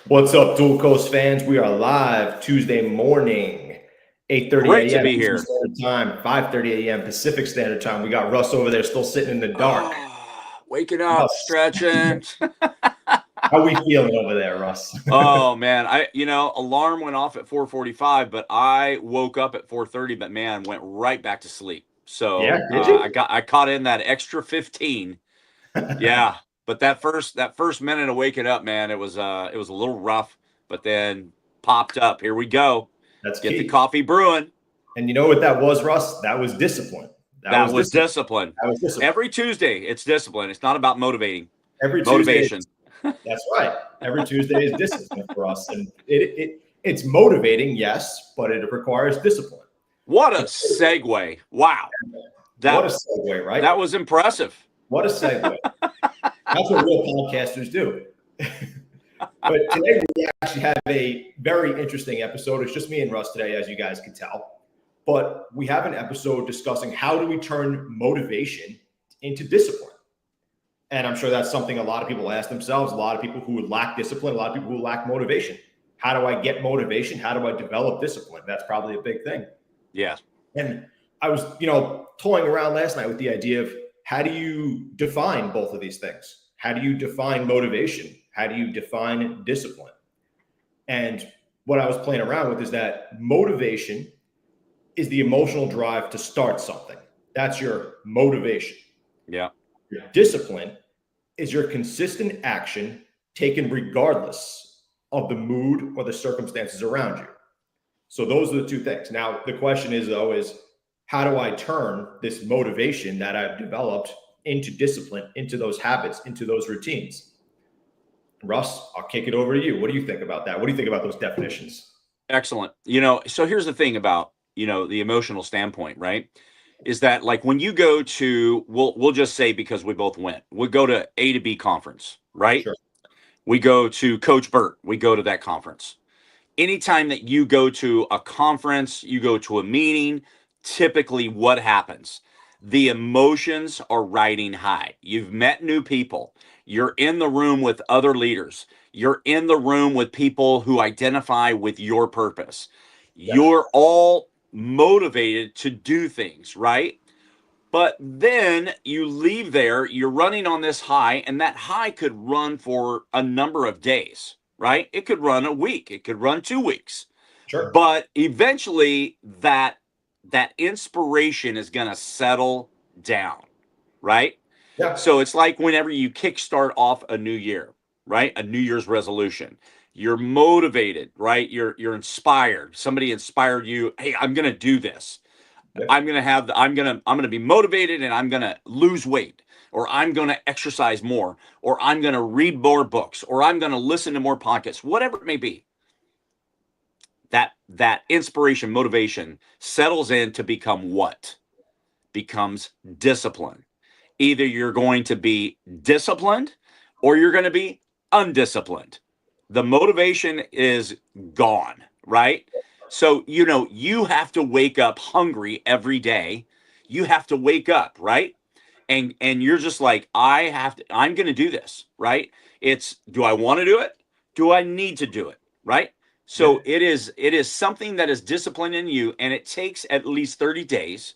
What's up, Dual Coast fans? We are live Tuesday morning, 8:30 Great to a.m. be Eastern here. Standard Time, 5:30 a.m. Pacific Standard Time. We got Russ over there still sitting in the dark. Waking up, Russ, stretching. how we feeling over there, Russ? Oh man, alarm went off at 4:45, but I woke up at 4:30, but man, went right back to sleep. Yeah, So did you? I caught in that extra 15. Yeah, but that first minute of waking up, man, it was a little rough, but then popped up. Here we go. That's Get the key. coffee brewing. And you know what that was, Russ? That was discipline. That That was was discipline. discipline. That was discipline. Every Tuesday, it's discipline. It's not about Every Tuesday, motivation. that's right. Every Tuesday is discipline for us, and it's motivating, yes, but it requires discipline. What a segue. Wow. What a That segue, right? that was impressive. What a segue. That's what real podcasters do. But today we actually have a very interesting episode. It's just me and Russ today, as you guys can tell. But we have an episode discussing how do we turn motivation into discipline. And I'm sure that's something a lot of people ask themselves, a lot of people who lack discipline, a lot of people who lack motivation. How do I get motivation? How do I develop discipline? That's probably a big thing. Yes. And I was, toying around last night with the idea of how do you define both of these things? How do you define motivation? How do you define discipline? And what I was playing around with is that motivation is the emotional drive to start something. That's your motivation. Yeah. Your discipline is your consistent action taken regardless of the mood or the circumstances around you. So those are the two things. Now, the question is, though, is how do I turn this motivation that I've developed into discipline, into those habits, into those routines? Russ, I'll kick it over to you. What do you think about that? What do you think about those definitions? Excellent. So here's the thing about, the emotional standpoint, right? Is that like when you go to, we'll just say because we both went, we go to A to B conference, right? Sure. We go to Coach Burt, we go to that conference. Anytime that you go to a conference, you go to a meeting, typically what happens? The emotions are riding high. You've met new people. You're in the room with other leaders. You're in the room with people who identify with your purpose. Yes. You're all motivated to do things, right? But then you leave there, you're running on this high, and that high could run for a number of days, right? It could run a week, it could run 2 weeks. Sure. But eventually that inspiration is going to settle down, right? Yeah. So it's like whenever you kickstart off a new year, right? A New Year's resolution. You're motivated, right? You're inspired. Somebody inspired you. Hey, I'm going to do this. Yeah. I'm going to be motivated and I'm going to lose weight, or I'm going to exercise more, or I'm going to read more books, or I'm going to listen to more podcasts, whatever it may be. That inspiration, motivation settles in to become what? Becomes discipline. Either you're going to be disciplined or you're going to be undisciplined. The motivation is gone, right? So, you have to wake up hungry every day. You have to wake up, right? And you're just like, I'm going to do this, right? It's, do I want to do it? Do I need to do it, right? So Yeah. it is something that is disciplined in you, and it takes at least 30 days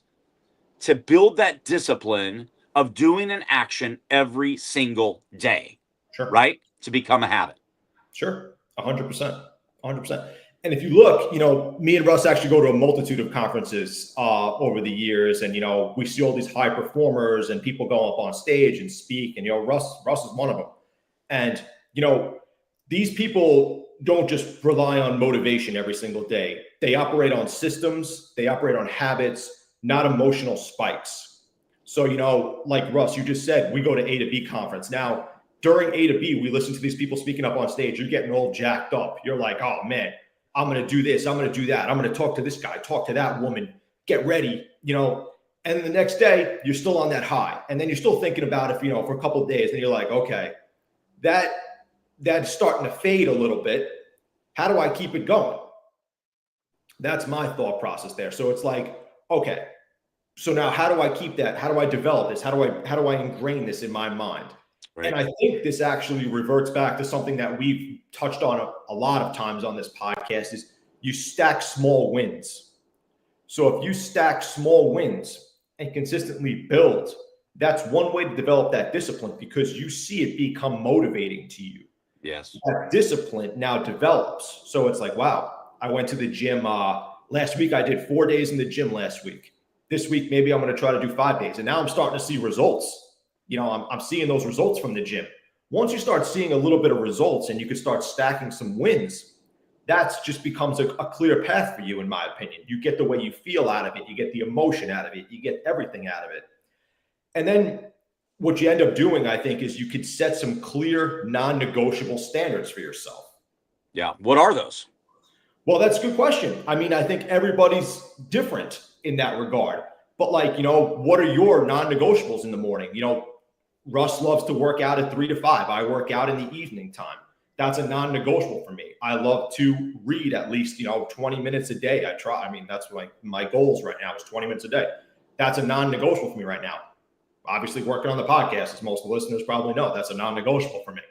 to build that discipline of doing an action every single day, Sure. right? To become a habit. Sure. 100%. 100%. And if you look, me and Russ actually go to a multitude of conferences over the years, and we see all these high performers and people go up on stage and speak, and Russ is one of them. And these people don't just rely on motivation every single day. They operate on systems, they operate on habits, not emotional spikes. So, like Russ, you just said, we go to A to B conference. Now, during A to B, we listen to these people speaking up on stage. You're getting all jacked up. You're like, oh man, I'm going to do this. I'm going to do that. I'm going to talk to this guy, talk to that woman, get ready, and the next day you're still on that high. And then you're still thinking about it, for a couple of days. And you're like, okay, that's starting to fade a little bit. How do I keep it going? That's my thought process there. So it's like, okay, so now how do I keep that? How do I develop this? How do I ingrain this in my mind? And Right. I think this actually reverts back to something that we've touched on a lot of times on this podcast is you stack small wins. So if you stack small wins and consistently build, that's one way to develop that discipline because you see it become motivating to you. Yes. That discipline now develops. So it's like, wow, I went to the gym last week. I did 4 days in the gym last week. This week, maybe I'm going to try to do 5 days. And now I'm starting to see results. I'm seeing those results from the gym. Once you start seeing a little bit of results and you can start stacking some wins, that just becomes a clear path for you, in my opinion. You get the way you feel out of it. You get the emotion out of it. You get everything out of it. And then what you end up doing, I think, is you could set some clear, non-negotiable standards for yourself. Yeah. What are those? Well, that's a good question. I mean, I think everybody's different in that regard. But what are your non-negotiables in the morning? Russ loves to work out at 3 to 5. I work out in the evening time. That's a non-negotiable for me. I love to read at least, 20 minutes a day. I try. I mean, that's my goals right now is 20 minutes a day. That's a non-negotiable for me right now. Obviously working on the podcast, as most of the listeners probably know, that's a non-negotiable for me.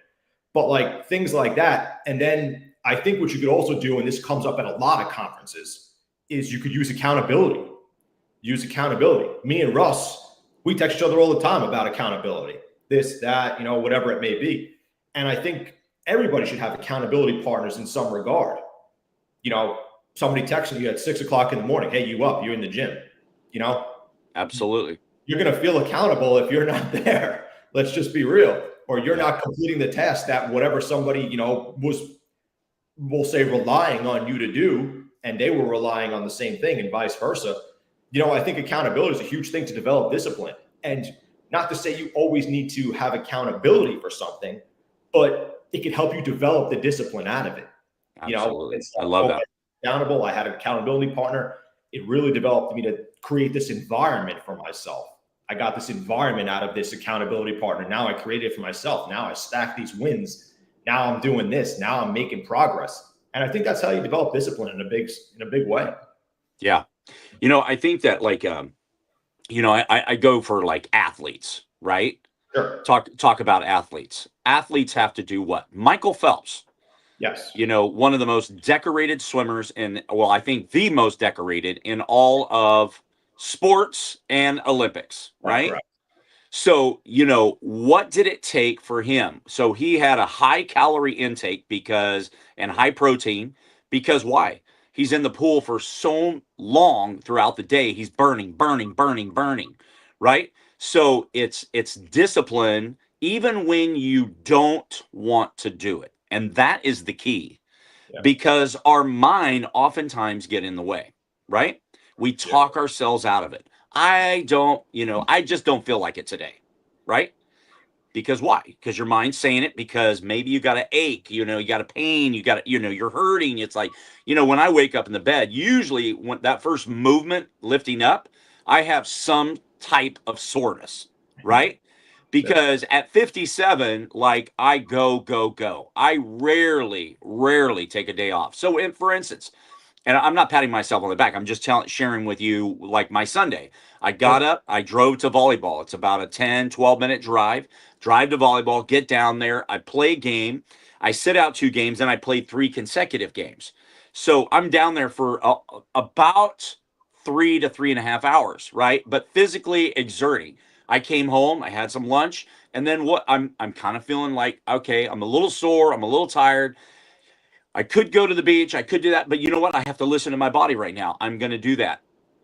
But things like that. And then I think what you could also do, and this comes up at a lot of conferences, is you could use accountability. Use accountability. Me and Russ, we text each other all the time about accountability. This, that, whatever it may be. And I think everybody should have accountability partners in some regard. Somebody texting you at 6 o'clock in the morning, hey, you up, you're in the gym, Absolutely. You're going to feel accountable if you're not there. Let's just be real. Or you're not completing the task that whatever somebody, was, we'll say, relying on you to do, and they were relying on the same thing and vice versa. I think accountability is a huge thing to develop discipline. And not to say you always need to have accountability for something, but it can help you develop the discipline out of it. Absolutely. I love that. Accountable. I had an accountability partner. It really developed me to create this environment for myself. I got this environment out of this accountability partner. Now I created it for myself. Now I stack these wins. Now I'm doing this. Now I'm making progress. And I think that's how you develop discipline in a big way. Yeah. I think that I go for athletes, right? Sure. Talk about athletes. Athletes have to do what? Michael Phelps. Yes. One of the most decorated swimmers I think the most decorated in all of sports and Olympics, right? Right. So, what did it take for him? So he had a high calorie intake and high protein because why? He's in the pool for so long throughout the day. He's burning, right? So it's discipline even when you don't want to do it. And that is the key because our mind oftentimes get in the way, right? We talk ourselves out of it. I just don't feel like it today, right? Because why? Because your mind's saying it because maybe you got an ache, you got a pain, you're hurting. It's like, when I wake up in the bed, usually when that first movement lifting up, I have some type of soreness, right? Because at 57, I go. I rarely take a day off. So for instance, and I'm not patting myself on the back. I'm just sharing with you my Sunday. I got up, I drove to volleyball. It's about a 10, 12-minute drive to volleyball, get down there. I play a game. I sit out 2 games, and I played 3 consecutive games. So I'm down there for about 3 to 3.5 hours, right? But physically exerting. I came home, I had some lunch, and then I'm kind of feeling like, okay, I'm a little sore, I'm a little tired. I could go to the beach, I could do that, but you know what? I have to listen to my body right now. I'm going to do that.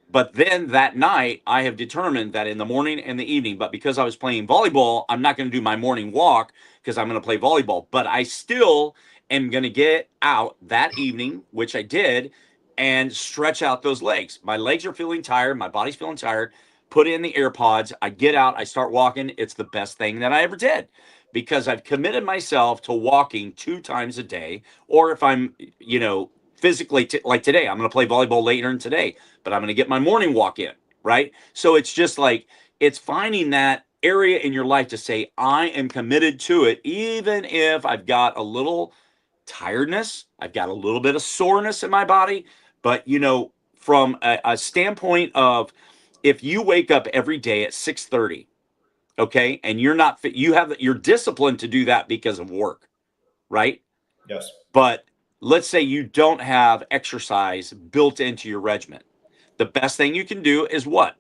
But then that night, I have determined that in the morning and the evening, but because I was playing volleyball, I'm not going to do my morning walk because I'm going to play volleyball. But I still am going to get out that evening, which I did, and stretch out those legs. My legs are feeling tired. My body's feeling tired. Put in the AirPods. I get out. I start walking. It's the best thing that I ever did because I've committed myself to walking 2 times a day. Or if I'm, physically, like today, I'm going to play volleyball later in today, but I'm going to get my morning walk in, right? So it's just it's finding that area in your life to say, I am committed to it, even if I've got a little tiredness, I've got a little bit of soreness in my body. But, from a standpoint of if you wake up every day at 6:30 Okay. And you're disciplined to do that because of work, right? Yes. But let's say you don't have exercise built into your regimen. The best thing you can do is what?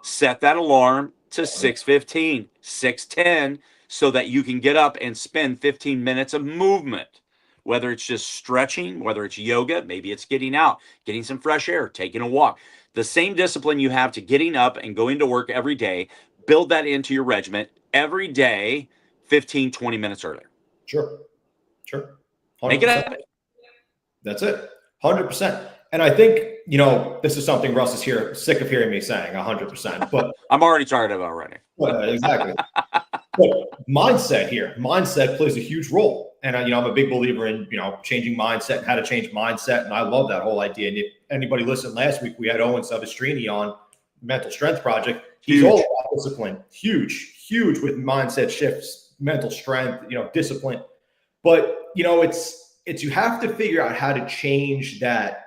Set that alarm to 6:15, 6:10, so that you can get up and spend 15 minutes of movement. Whether it's just stretching, whether it's yoga, maybe it's getting out, getting some fresh air, taking a walk. The same discipline you have to getting up and going to work every day, build that into your regimen every day, 15, 20 minutes earlier. Sure. 100%. Make it happen. That's it. 100%. And I think, this is something Russ is sick of hearing me saying 100%, but I'm already tired of it already. Exactly. But mindset plays a huge role. And I'm a big believer in, changing mindset and how to change mindset. And I love that whole idea. And if anybody listened last week, we had Owen Savastrini on Mental Strength Project. He's all about discipline. Huge with mindset shifts, mental strength, discipline. But, it's you have to figure out how to change that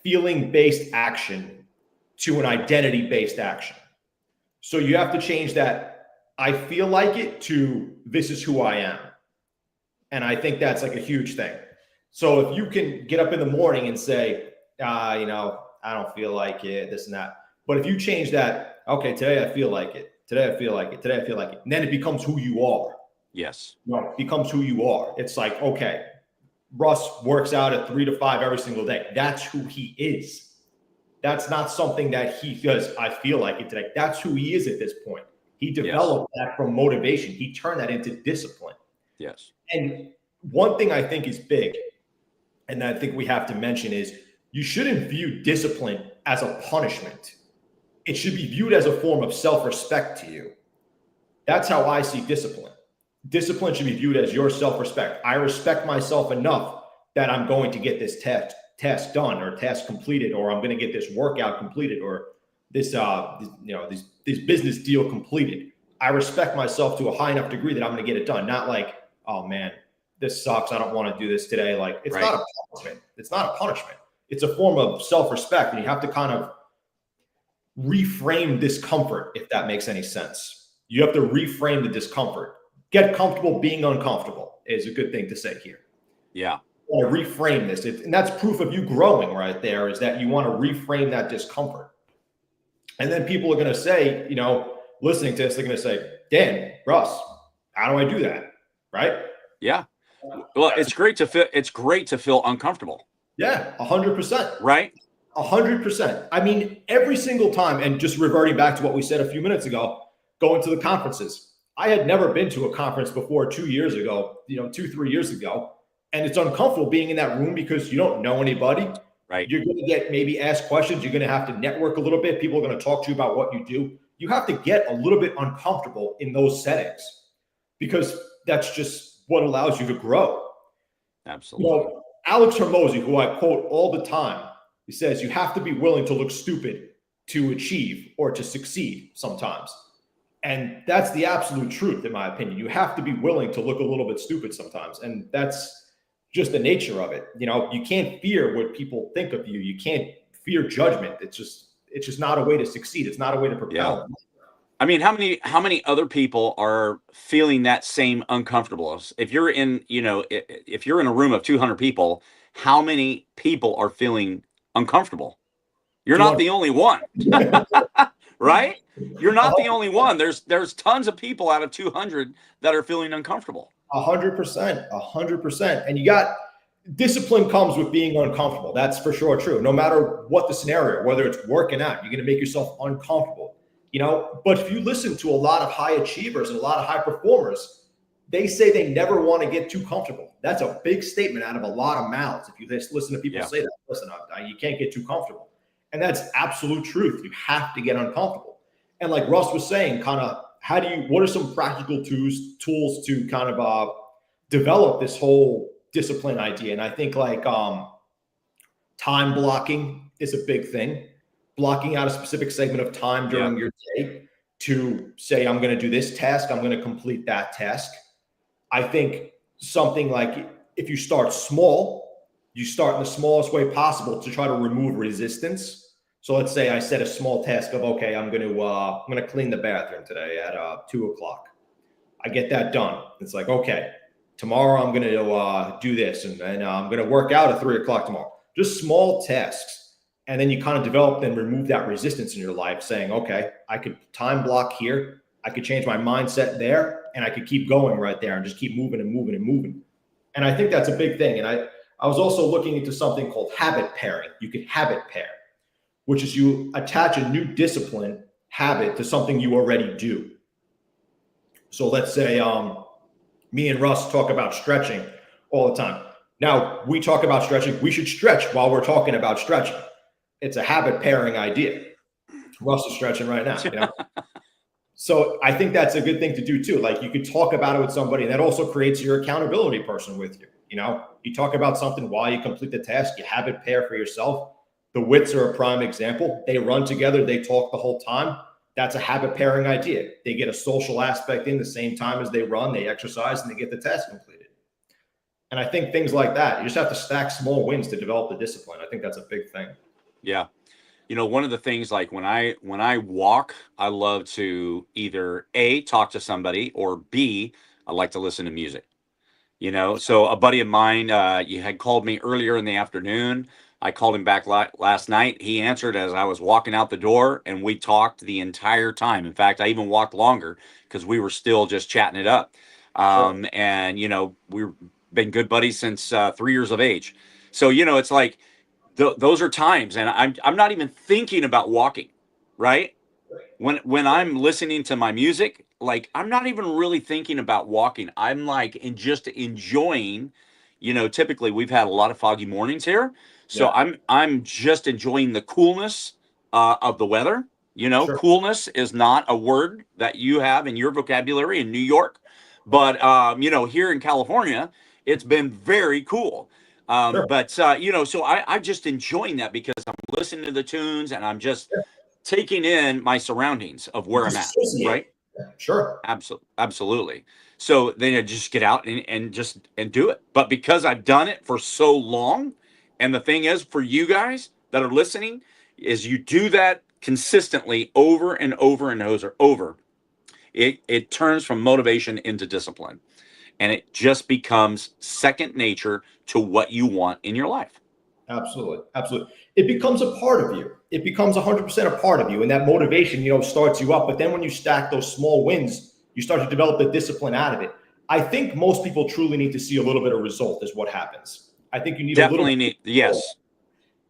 feeling-based action to an identity-based action. So you have to change that I feel like it to this is who I am. And I think that's like a huge thing. So if you can get up in the morning and say, I don't feel like it, this and that. But if you change that, okay, today I feel like it. Today I feel like it. Today I feel like it. And then it becomes who you are. Yes. It becomes who you are. It's like, okay, Russ works out at 3 to 5 every single day. That's who he is. That's not something that he does. I feel like it today. That's who he is at this point. He developed that from motivation. He turned that into discipline. Yes. And one thing I think is big, and I think we have to mention is you shouldn't view discipline as a punishment. It should be viewed as a form of self-respect to you. That's how I see discipline. Discipline should be viewed as your self-respect. I respect myself enough that I'm going to get this task done or task completed, or I'm going to get this workout completed, or this business deal completed. I respect myself to a high enough degree that I'm going to get it done. Not like, oh man, this sucks. I don't want to do this today. Like it's not a punishment. It's not a punishment. It's a form of self-respect, and you have to kind of reframe discomfort, if that makes any sense. You have to reframe the discomfort. Get comfortable being uncomfortable is a good thing to say here. Yeah. You want to reframe this. And that's proof of you growing right there, is that you want to reframe that discomfort. And then people are going to say, listening to this, they're going to say, Dan, Russ, how do I do that? Right? Yeah. Well, it's great to feel uncomfortable. Yeah. 100%. Right. 100%. I mean, every single time, and just reverting back to what we said a few minutes ago, going to the conferences. I had never been to a conference before 2 years ago, 2-3 years ago. And it's uncomfortable being in that room because you don't know anybody. Right. You're going to get maybe asked questions. You're going to have to network a little bit. People are going to talk to you about what you do. You have to get a little bit uncomfortable in those settings because that's just what allows you to grow. Absolutely. Alex Hormozy, who I quote all the time, he says, you have to be willing to look stupid to achieve or to succeed sometimes. And that's the absolute truth, in my opinion. You have to be willing to look a little bit stupid sometimes. And that's just the nature of it. You can't fear what people think of you. You can't fear judgment. It's just not a way to succeed. It's not a way to propel. Yeah. I mean, how many other people are feeling that same uncomfortableness? If you're in a room of 200 people, how many people are feeling uncomfortable? You're not the only one. Right? You're not the only one. There's tons of people out of 200 that are feeling uncomfortable. 100%, 100%. And you got discipline comes with being uncomfortable. That's for sure true. No matter what the scenario, whether it's working out, you're going to make yourself uncomfortable, But if you listen to a lot of high achievers and a lot of high performers, they say they never want to get too comfortable. That's a big statement out of a lot of mouths. If you just listen to people say that, listen, you can't get too comfortable. And that's absolute truth. You have to get uncomfortable. And like Russ was saying, kind of what are some practical tools to kind of develop this whole discipline idea? And I think like time blocking is a big thing. Blocking out a specific segment of time during your day to say, I'm going to do this task, I'm going to complete that task. I think something like if you start small, you start in the smallest way possible to try to remove resistance. So let's say I set a small task of, okay, I'm going to clean the bathroom today at 2 o'clock. I get that done. It's like, okay, tomorrow I'm going to do this, and I'm going to work out at 3 o'clock tomorrow. Just small tasks. And then you kind of develop and remove that resistance in your life, saying, okay, I could time block here. I could change my mindset there, and I could keep going right there and just keep moving and moving and moving. And I think that's a big thing. And I was also looking into something called habit pairing. You can habit pair, which is you attach a new discipline habit to something you already do. So let's say me and Russ talk about stretching all the time. Now we talk about stretching. We should stretch while we're talking about stretching. It's a habit pairing idea. Russ is stretching right now. You know? So I think that's a good thing to do too. Like you could talk about it with somebody, and that also creates your accountability person with you. You know, you talk about something while you complete the task. You habit pair for yourself. The Wits are a prime example. They run together. They talk the whole time. That's a habit pairing idea. They get a social aspect in the same time as they run, they exercise, and they get the task completed. And I think things like that, you just have to stack small wins to develop the discipline. I think that's a big thing. Yeah. You know, one of the things, like when I walk, I love to either A, talk to somebody, or B, I like to listen to music. You know, so a buddy of mine, you had called me earlier in the afternoon. I called him back last night. He answered as I was walking out the door, and we talked the entire time. In fact, I even walked longer because we were still just chatting it up. Sure. And, you know, we've been good buddies since 3 years of age. So, you know, it's like those are times, and I'm not even thinking about walking, right? When I'm listening to my music, like I'm not even really thinking about walking. I'm like just enjoying, you know, typically we've had a lot of foggy mornings here. So Yeah. I'm just enjoying the coolness of the weather. You know, Sure. coolness is not a word that you have in your vocabulary in New York, but you know, here in California, it's been very cool. Sure. But you know, so I'm just enjoying that because I'm listening to the tunes and I'm just Yeah. taking in my surroundings of You where I'm at, disassociate. right? Yeah. Sure. Absolutely. So then I just get out and just and do it. But because I've done it for so long, and the thing is for you guys that are listening, is you do that consistently over and over and over. It turns from motivation into discipline. And it just becomes second nature to what you want in your life. Absolutely. Absolutely. It becomes a part of you. It becomes 100% a part of you. And that motivation, you know, starts you up. But then when you stack those small wins, you start to develop the discipline out of it. I think most people truly need to see a little bit of result is what happens. I think you need a little Definitely bit need, of result. yes.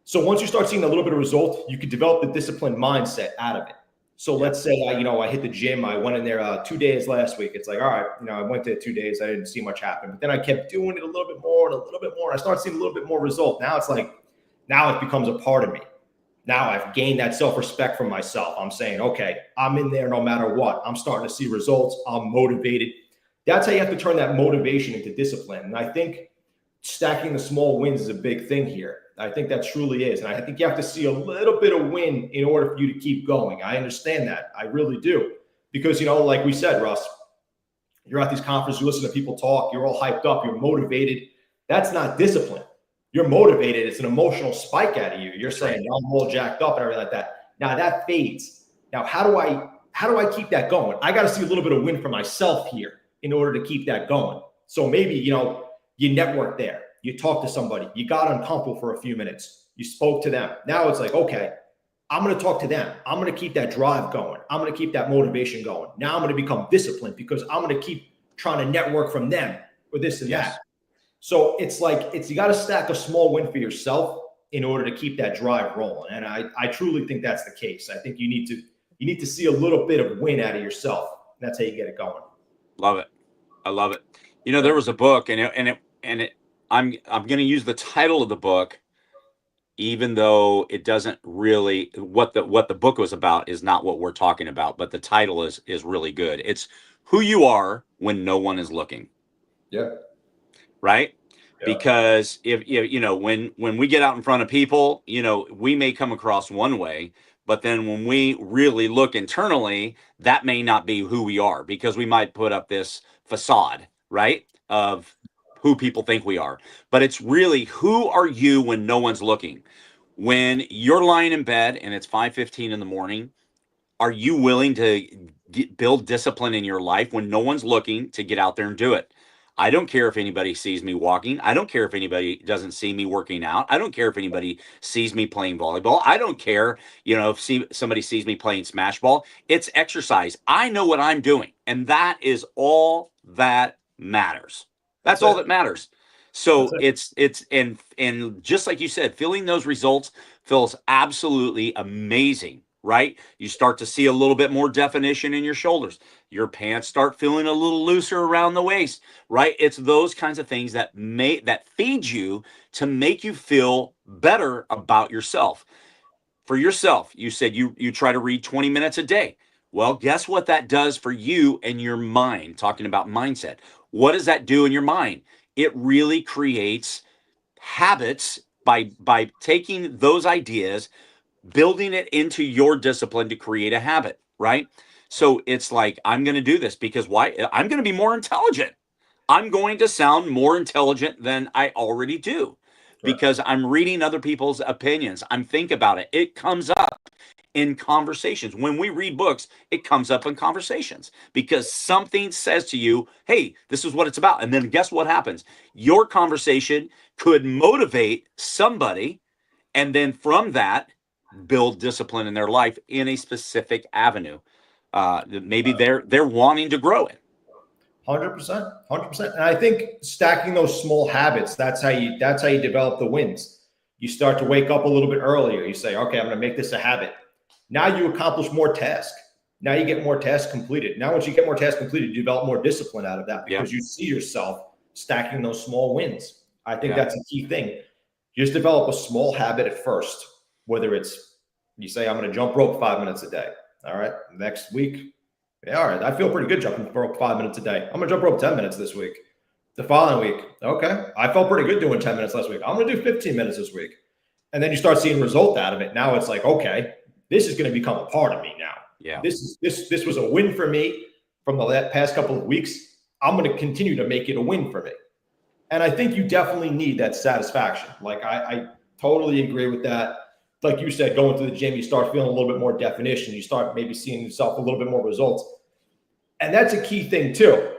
So once you start seeing a little bit of result, you can develop the discipline mindset out of it. So Yeah. let's say I hit the gym. I went in there 2 days last week. It's like, all right, I went to 2 days. I didn't see much happen, but then I kept doing it a little bit more and a little bit more. And I started seeing a little bit more result. Now it's like, now it becomes a part of me. Now I've gained that self-respect for myself. I'm saying, okay, I'm in there no matter what. I'm starting to see results. I'm motivated. That's how you have to turn that motivation into discipline. And I think stacking the small wins is a big thing here. I think that truly is. And I think you have to see a little bit of win in order for you to keep going. I understand that. I really do. Because, like we said, Russ, you're at these conferences, you listen to people talk, you're all hyped up, you're motivated. That's not discipline. You're motivated. It's an emotional spike out of you. You're saying, I'm all jacked up and everything like that. Now that fades. Now, how do I keep that going? I got to see a little bit of win for myself here in order to keep that going. So maybe, you network there. You talk to somebody. You got uncomfortable for a few minutes. You spoke to them. Now it's like, okay, I'm going to talk to them. I'm going to keep that drive going. I'm going to keep that motivation going. Now I'm going to become disciplined because I'm going to keep trying to network from them for this and that. So it's like, you got to stack a small win for yourself in order to keep that drive rolling. And I truly think that's the case. I think you need to see a little bit of win out of yourself. That's how you get it going. Love it. I love it. There was a book I'm going to use the title of the book, even though it doesn't really, what the book was about is not what we're talking about, but the title is really good. It's Who You Are When No One Is Looking. Yeah. Right. Yeah. Because if when we get out in front of people, we may come across one way, but then when we really look internally, that may not be who we are, because we might put up this facade, right, of who people think we are. But it's really, who are you when no one's looking? When you're lying in bed and it's 5:15 in the morning, are you willing to build discipline in your life when no one's looking to get out there and do it? I don't care if anybody sees me walking. I don't care if anybody doesn't see me working out. I don't care if anybody sees me playing volleyball. I don't care, if somebody sees me playing smash ball. It's exercise. I know what I'm doing, and that is all that matters. That's all that matters. So it's and just like you said, feeling those results feels absolutely amazing, right? You start to see a little bit more definition in your shoulders. Your pants start feeling a little looser around the waist, right? It's those kinds of things that feed you to make you feel better about yourself. For yourself, you said you try to read 20 minutes a day. Well, guess what that does for you and your mind? Talking about mindset. What does that do in your mind? It really creates habits by taking those ideas, building it into your discipline to create a habit, right? So it's like, I'm going to do this because why? I'm going to be more intelligent. I'm going to sound more intelligent than I already do because I'm reading other people's opinions. I'm thinking about it. It comes up in conversations. When we read books, it comes up in conversations because something says to you, hey, this is what it's about. And then guess what happens? Your conversation could motivate somebody. And then from that, build discipline in their life in a specific avenue. Maybe they're wanting to grow it. 100%, 100%. And I think stacking those small habits, that's how you develop the wins. You start to wake up a little bit earlier. You say, okay, I'm going to make this a habit. Now you accomplish more tasks. Now you get more tasks completed. Now, once you get more tasks completed, you develop more discipline out of that because you see yourself stacking those small wins. I think that's a key thing. You just develop a small habit at first, whether it's you say, I'm going to jump rope 5 minutes a day. All right. Next week, all right, I feel pretty good jumping rope 5 minutes a day. I'm going to jump rope 10 minutes this week. The following week, okay, I felt pretty good doing 10 minutes last week. I'm going to do 15 minutes this week. And then you start seeing result out of it. Now it's like, okay, this is going to become a part of me now. Yeah. This was a win for me from the past couple of weeks. I'm going to continue to make it a win for me. And I think you definitely need that satisfaction. Like I totally agree with that. Like you said, going to the gym, you start feeling a little bit more definition. You start maybe seeing yourself a little bit more results. And that's a key thing too.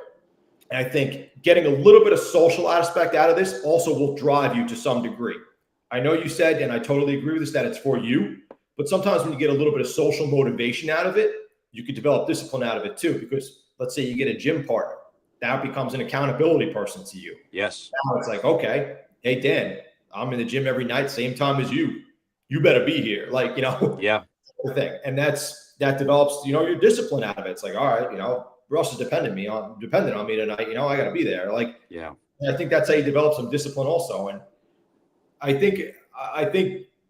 And I think getting a little bit of social aspect out of this also will drive you to some degree. I know you said, and I totally agree with this, that it's for you. But sometimes when you get a little bit of social motivation out of it, you can develop discipline out of it too. Because let's say you get a gym partner, that becomes an accountability person to you. Yes. Now it's like, okay, hey, Dan, I'm in the gym every night, same time as you. You better be here. Like, Yeah. The thing. And that develops, your discipline out of it. It's like, all right, Russ is dependent on me tonight. I got to be there. Like, yeah. I think that's how you develop some discipline also. And I think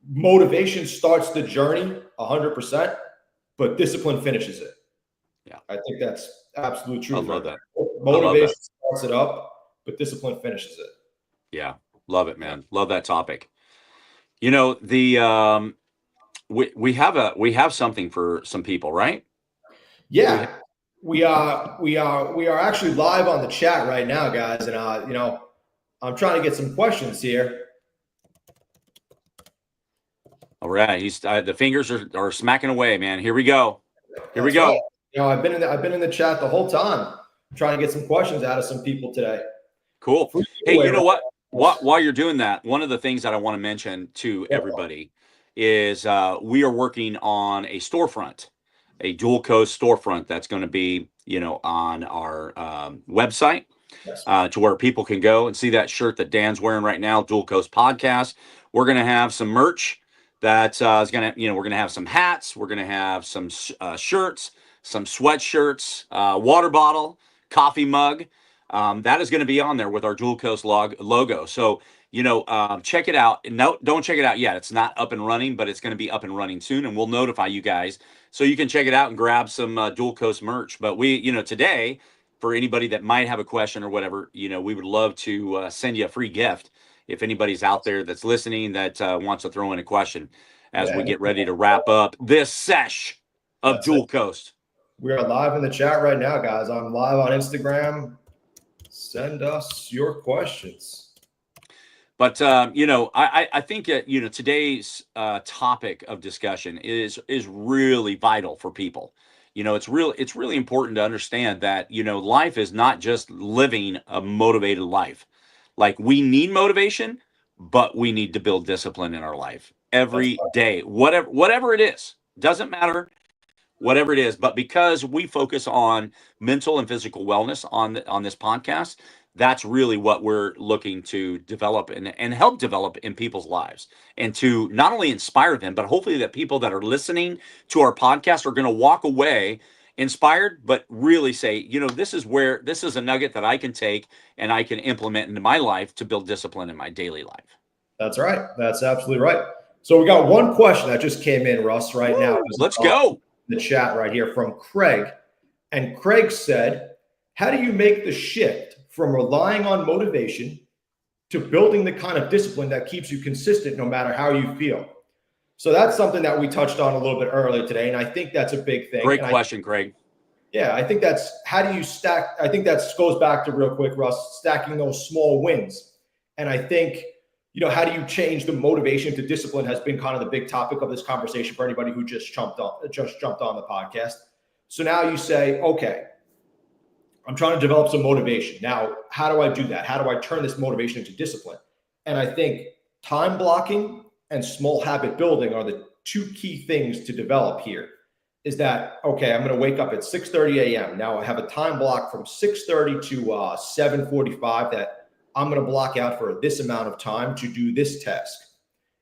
motivation starts the journey 100%, but discipline finishes it. Yeah. I think that's absolute truth. I love that. Motivation starts it up, but discipline finishes it. Yeah. Love it, man. Love that topic. The we have something for some people, right? Yeah. We are actually live on the chat right now, guys. And I'm trying to get some questions here. All right. The fingers are smacking away, man. Here we go. We go. Right. I've been in the chat the whole time trying to get some questions out of some people today. Cool. Hey, you know what? While you're doing that, one of the things that I want to mention to everybody is we are working on a storefront, a Dual Coast storefront that's going to be, on our website to where people can go and see that shirt that Dan's wearing right now, Dual Coast Podcast. We're going to have some merch that is going to, we're going to have some hats. We're going to have some shirts, some sweatshirts, water bottle, coffee mug. That is going to be on there with our Dual Coast logo. So, check it out. No, don't check it out yet. It's not up and running, but it's going to be up and running soon, and we'll notify you guys so you can check it out and grab some Dual Coast merch. But we, today, for anybody that might have a question or whatever, we would love to send you a free gift if anybody's out there that's listening that wants to throw in a question as we get ready to wrap up this sesh of Dual Coast. We are live in the chat right now, guys. I'm live on Instagram. Send us your questions. But I think that today's topic of discussion is really vital for people. It's really important to understand that life is not just living a motivated life. Like, we need motivation, but we need to build discipline in our life That's every day, whatever it is. Doesn't matter whatever it is. But because we focus on mental and physical wellness on this podcast, that's really what we're looking to develop and help develop in people's lives, and to not only inspire them, but hopefully that people that are listening to our podcast are going to walk away inspired, but really say, this is a nugget that I can take and I can implement into my life to build discipline in my daily life. That's right. That's absolutely right. So we got one question that just came in, Russ, right now. Let's go. The chat right here from Craig. And Craig said, how do you make the shift from relying on motivation to building the kind of discipline that keeps you consistent no matter how you feel? So that's something that we touched on a little bit earlier today. And I think that's a big thing. Great question, Craig. Yeah, I think that's, how do you stack? I think that goes back to, real quick, Russ, stacking those small wins. And I think, how do you change the motivation to discipline has been kind of the big topic of this conversation for anybody who just jumped on the podcast. So now you say, okay, I'm trying to develop some motivation. Now, how do I do that? How do I turn this motivation into discipline? And I think time blocking and small habit building are the two key things to develop here. Is that, okay, I'm going to wake up at 6:30 a.m. Now I have a time block from 6:30 to 7:45 that I'm going to block out for this amount of time to do this task.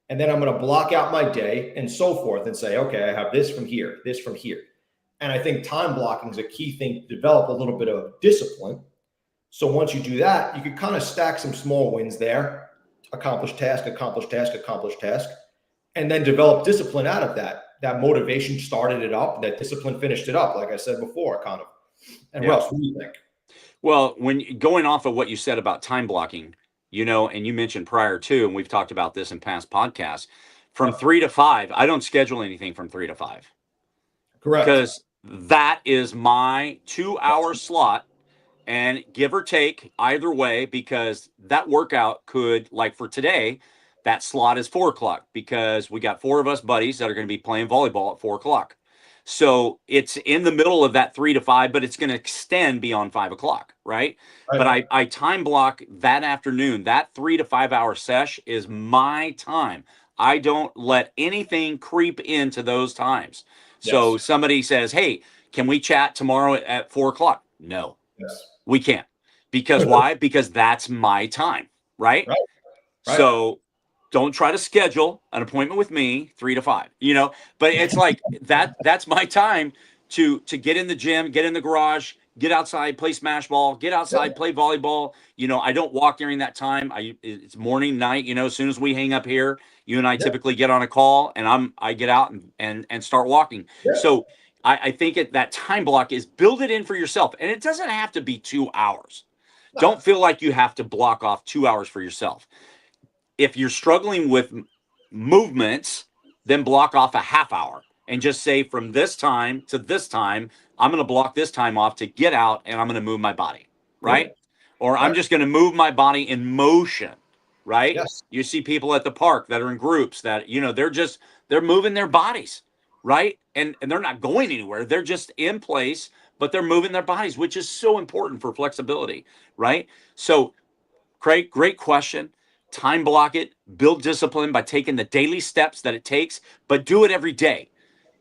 And then I'm going to block out my day and so forth and say, okay, I have this from here, this from here. And I think time blocking is a key thing to develop a little bit of discipline. So once you do that, you can kind of stack some small wins there, accomplish task, accomplish task, accomplish task, and then develop discipline out of that. That motivation started it up, that discipline finished it up, like I said before, kind of. And Yeah. Russ, what do you think? Well, when going off of what you said about time blocking, and you mentioned prior to, and we've talked about this in past podcasts, from 3 to 5, I don't schedule anything from 3 to 5. Correct. Because that is my 2-hour slot, and give or take either way, because that workout could, like for today, that slot is 4 o'clock because we got 4 of us buddies that are going to be playing volleyball at 4 o'clock. So it's in the middle of that 3 to 5, but it's going to extend beyond 5 o'clock, right? But I time block that afternoon. That 3 to 5 hour sesh is my time. I don't let anything creep into those times. Yes. So somebody says, hey, can we chat tomorrow at 4 o'clock? No, Yes. we can't. Because why? Because that's my time, right? Right. So don't try to schedule an appointment with me 3 to 5, but it's like that's my time to get in the gym, get in the garage, get outside, play smash ball, get outside, play volleyball. I don't walk during that time. It's morning, night, as soon as we hang up here, you and I typically get on a call and I get out and start walking. Yeah. So I think that time block is build it in for yourself. And it doesn't have to be 2 hours. No. Don't feel like you have to block off 2 hours for yourself. If you're struggling with movements, then block off a half hour and just say from this time to this time, I'm going to block this time off to get out and I'm going to move my body, right? Or I'm just going to move my body in motion, right? Yes. You see people at the park that are in groups that, they're moving their bodies, right? And they're not going anywhere. They're just in place, but they're moving their bodies, which is so important for flexibility, right? So, Craig, great question. Time block it, build discipline by taking the daily steps that it takes, but do it every day.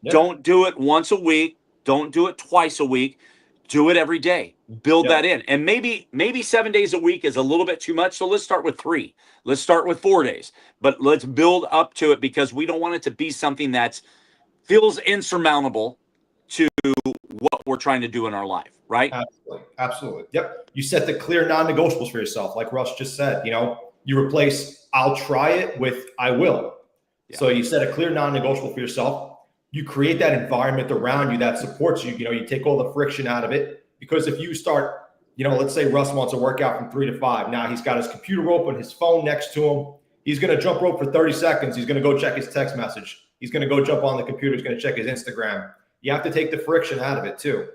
Yeah. Don't do it once a week. Don't do it twice a week. Do it every day. Build that in. And maybe 7 days a week is a little bit too much. So let's start with 3. Let's start with 4 days. But let's build up to it because we don't want it to be something that feels insurmountable to what we're trying to do in our life, right? Absolutely. Yep. You set the clear non-negotiables for yourself. Like Russ just said, you replace I'll try it with I will. Yeah. So you set a clear non-negotiable for yourself. You create that environment around you that supports you. You take all the friction out of it. Because if you start, let's say Russ wants to work out from 3 to 5. Now he's got his computer open, his phone next to him. He's going to jump rope for 30 seconds. He's going to go check his text message. He's going to go jump on the computer. He's going to check his Instagram. You have to take the friction out of it too.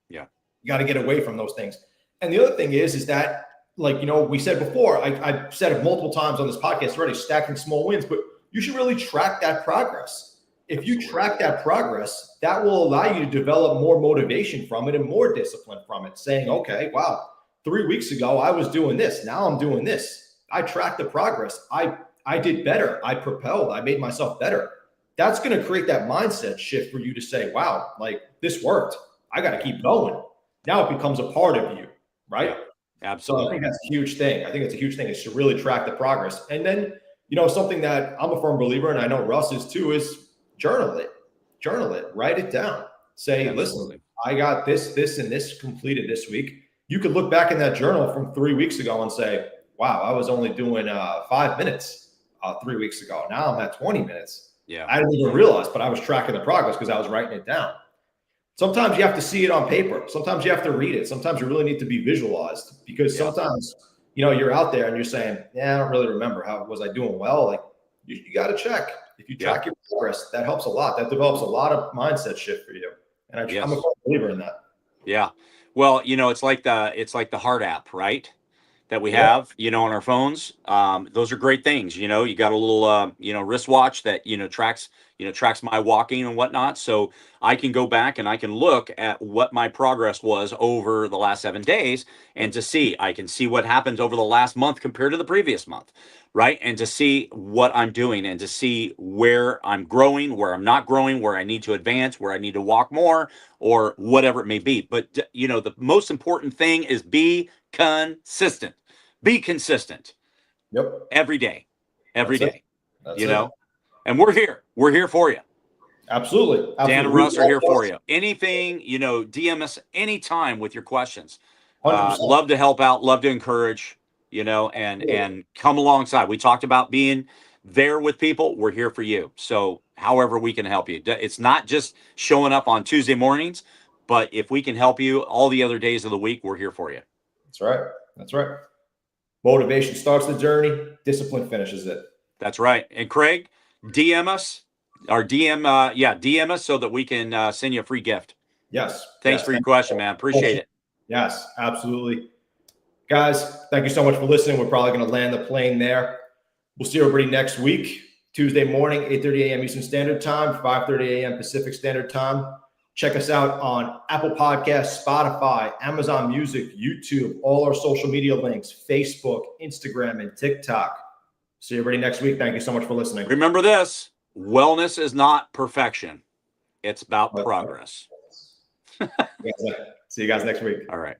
Yeah. You got to get away from those things. And the other thing is that like, we said before, I've said it multiple times on this podcast already, stacking small wins, but you should really track that progress. If you track that progress, that will allow you to develop more motivation from it and more discipline from it, saying, okay, wow, 3 weeks ago, I was doing this. Now I'm doing this. I tracked the progress. I did better. I propelled. I made myself better. That's going to create that mindset shift for you to say, wow, like this worked. I got to keep going. Now it becomes a part of you, right? Yeah, absolutely. So I think that's a huge thing. I think it's a huge thing is to really track the progress. And then, something that I'm a firm believer, and I know Russ is too, is journal it. Journal it. Write it down. Say, listen, I got this, and this completed this week. You could look back in that journal from 3 weeks ago and say, wow, I was only doing 5 minutes 3 weeks ago. Now I'm at 20 minutes. Yeah. I didn't even realize, but I was tracking the progress because I was writing it down. Sometimes you have to see it on paper. Sometimes you have to read it. Sometimes you really need to be visualized because sometimes, you're out there and you're saying, yeah, I don't really remember. How was I doing well? Like you got to check. If you track your progress, that helps a lot. That develops a lot of mindset shift for you. And I'm a firm believer in that. Yeah. Well, it's like the Heart app, right? That we have, on our phones. Those are great things. You got a little, wristwatch that, tracks my walking and whatnot. So I can go back and I can look at what my progress was over the last 7 days and I can see what happened over the last month compared to the previous month. Right. And to see what I'm doing and to see where I'm growing, where I'm not growing, where I need to advance, where I need to walk more or whatever it may be. But, the most important thing is be consistent. Be consistent. Yep. Every day. Every day. That's it. And we're here. We're here for you. Absolutely. Dan and Russ are here for you. Anything, DM us anytime with your questions. Love to help out. Love to encourage, and come alongside. We talked about being there with people. We're here for you. So however we can help you. It's not just showing up on Tuesday mornings, but if we can help you all the other days of the week, we're here for you. That's right. That's right. Motivation starts the journey. Discipline finishes it. That's right. And Craig, DM us DM us so that we can send you a free gift. Yes. Thanks for your question, man. Appreciate it. Yes, absolutely. Guys, thank you so much for listening. We're probably going to land the plane there. We'll see everybody next week, Tuesday morning, 8:30 a.m. Eastern Standard Time, 5:30 a.m. Pacific Standard Time. Check us out on Apple Podcasts, Spotify, Amazon Music, YouTube, all our social media links, Facebook, Instagram, and TikTok. See everybody next week. Thank you so much for listening. Remember this, wellness is not perfection. It's about progress. See you guys next week. All right.